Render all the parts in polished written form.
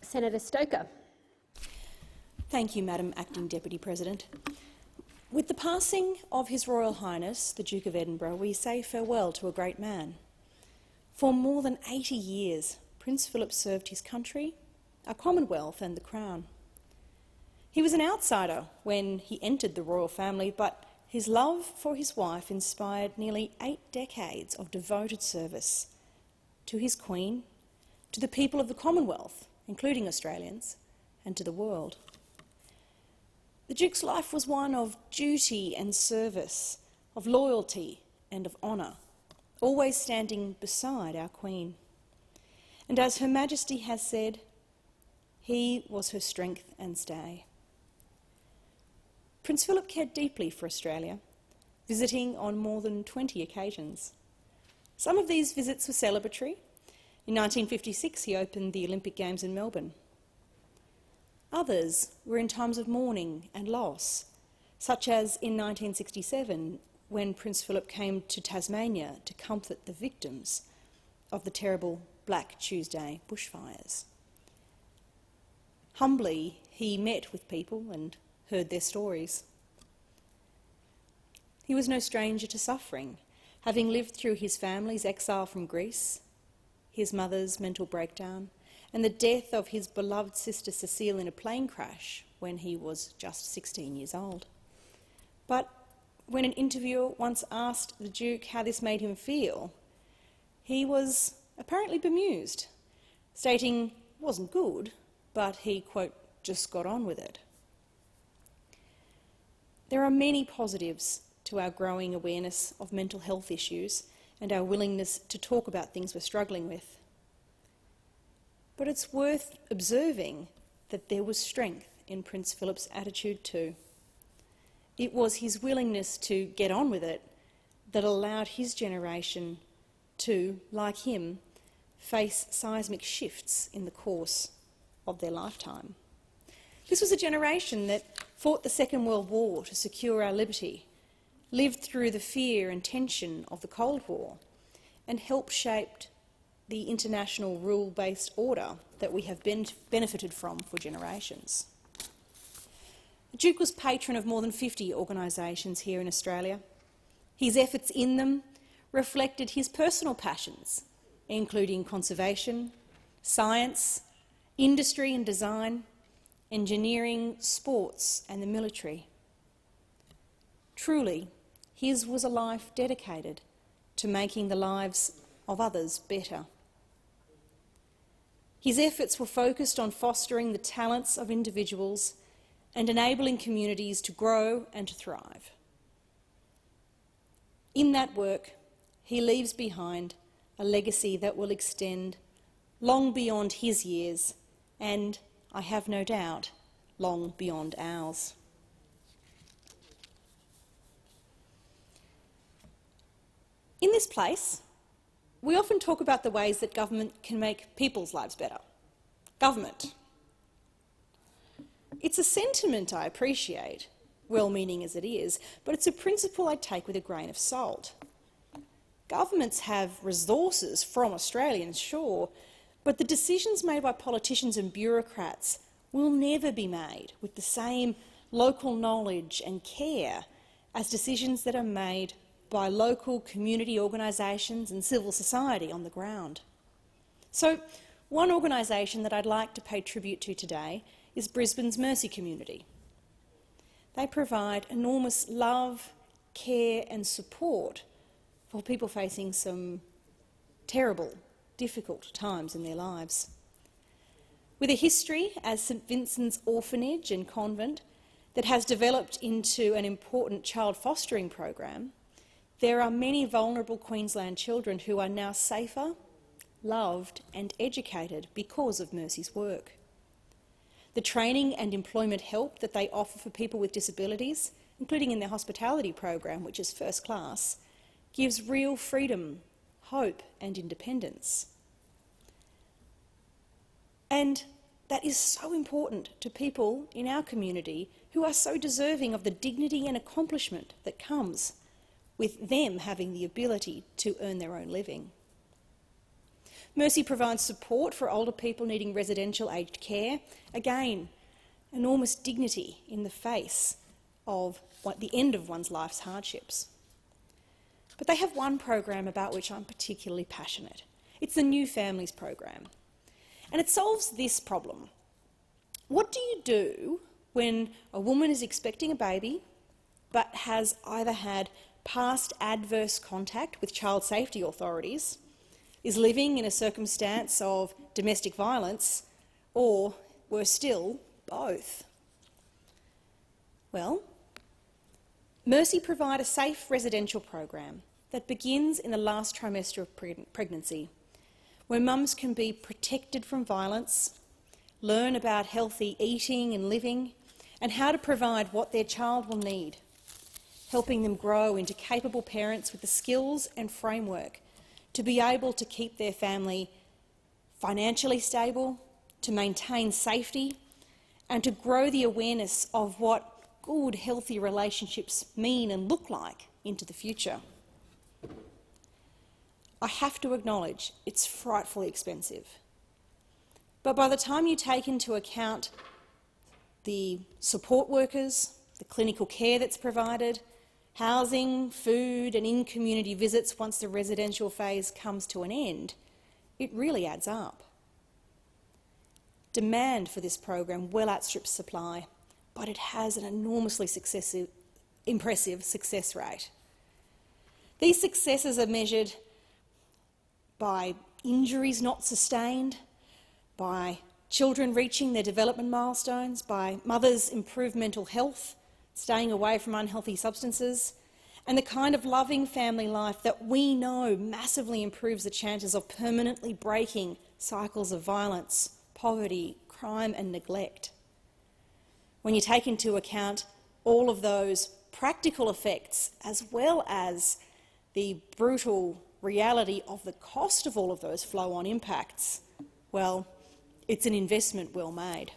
Senator Stoker. Thank you, Madam Acting Deputy President. With the passing of His Royal Highness, the Duke of Edinburgh, we say farewell to a great man. For more than 80 years, Prince Philip served his country, our Commonwealth and the Crown. He was an outsider when he entered the royal family, but his love for his wife inspired nearly 8 decades of devoted service to his Queen, to the people of the Commonwealth, including Australians, and to the world. The Duke's life was one of duty and service, of loyalty and of honour, always standing beside our Queen. And as Her Majesty has said, he was her strength and stay. Prince Philip cared deeply for Australia, visiting on more than 20 occasions. Some of these visits were celebratory. In 1956, he opened the Olympic Games in Melbourne. Others were in times of mourning and loss, such as in 1967, when Prince Philip came to Tasmania to comfort the victims of the terrible Black Tuesday bushfires. Humbly, he met with people and heard their stories. He was no stranger to suffering, having lived through his family's exile from Greece, his mother's mental breakdown, and the death of his beloved sister Cecile in a plane crash when he was just 16 years old. But when an interviewer once asked the Duke how this made him feel, he was apparently bemused, stating it wasn't good, but he, quote, just got on with it. There are many positives to our growing awareness of mental health issues and our willingness to talk about things we're struggling with. But it's worth observing that there was strength in Prince Philip's attitude too. It was his willingness to get on with it that allowed his generation to, like him, face seismic shifts in the course of their lifetime. This was a generation that fought the Second World War to secure our liberty, lived through the fear and tension of the Cold War, and helped shape the international rule-based order that we have benefited from for generations. The Duke was patron of more than 50 organisations here in Australia. His efforts in them reflected his personal passions, including conservation, science, industry and design, engineering, sports and the military. Truly, his was a life dedicated to making the lives of others better. His efforts were focused on fostering the talents of individuals and enabling communities to grow and to thrive. In that work, he leaves behind a legacy that will extend long beyond his years and, I have no doubt, long beyond ours. In this place, we often talk about the ways that government can make people's lives better. Government. It's a sentiment I appreciate, well-meaning as it is, but it's a principle I take with a grain of salt. Governments have resources from Australians, sure, but the decisions made by politicians and bureaucrats will never be made with the same local knowledge and care as decisions that are made by local community organisations and civil society on the ground. So, one organisation that I'd like to pay tribute to today is Brisbane's Mercy Community. They provide enormous love, care and support for people facing some terrible, difficult times in their lives. With a history as St Vincent's Orphanage and Convent that has developed into an important child fostering program, there are many vulnerable Queensland children who are now safer, loved and educated because of Mercy's work. The training and employment help that they offer for people with disabilities, including in their hospitality program, which is first class, gives real freedom, hope and independence. And that is so important to people in our community who are so deserving of the dignity and accomplishment that comes with them having the ability to earn their own living. Mercy provides support for older people needing residential aged care. Again, enormous dignity in the face of the end of one's life's hardships. But they have one program about which I'm particularly passionate. It's the New Families program. And it solves this problem. What do you do when a woman is expecting a baby but has either had past adverse contact with child safety authorities, is living in a circumstance of domestic violence, or, worse still, both? Well, Mercy provide a safe residential program that begins in the last trimester of pregnancy, where mums can be protected from violence, learn about healthy eating and living, and how to provide what their child will need, helping them grow into capable parents with the skills and framework to be able to keep their family financially stable, to maintain safety, and to grow the awareness of what good, healthy relationships mean and look like into the future. I have to acknowledge it's frightfully expensive. But by the time you take into account the support workers, the clinical care that's provided, housing, food and in-community visits once the residential phase comes to an end, it really adds up. Demand for this program well outstrips supply, but it has an enormously impressive success rate. These successes are measured by injuries not sustained, by children reaching their development milestones, by mothers' improved mental health, staying away from unhealthy substances, and the kind of loving family life that we know massively improves the chances of permanently breaking cycles of violence, poverty, crime and neglect. When you take into account all of those practical effects as well as the brutal reality of the cost of all of those flow-on impacts, well, it's an investment well made.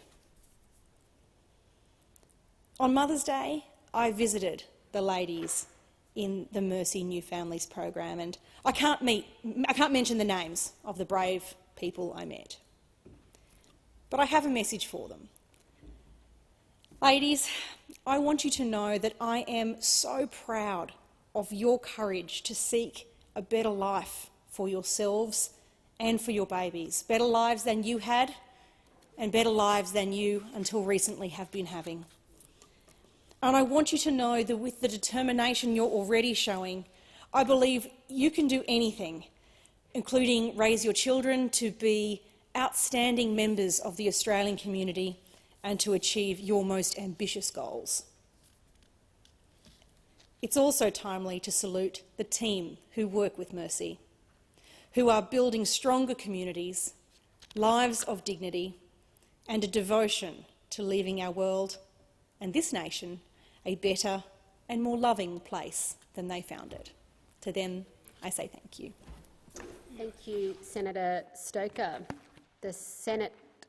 On Mother's Day, I visited the ladies in the Mercy New Families program, and I can't mention the names of the brave people I met. But I have a message for them. Ladies, I want you to know that I am so proud of your courage to seek a better life for yourselves and for your babies. Better lives than you had, and better lives than you until recently have been having. And I want you to know that with the determination you're already showing, I believe you can do anything, including raise your children to be outstanding members of the Australian community and to achieve your most ambitious goals. It's also timely to salute the team who work with Mercy, who are building stronger communities, lives of dignity, and a devotion to leaving our world and this nation a better and more loving place than they found it. To them, I say thank you. Thank you, Senator Stoker. The Senate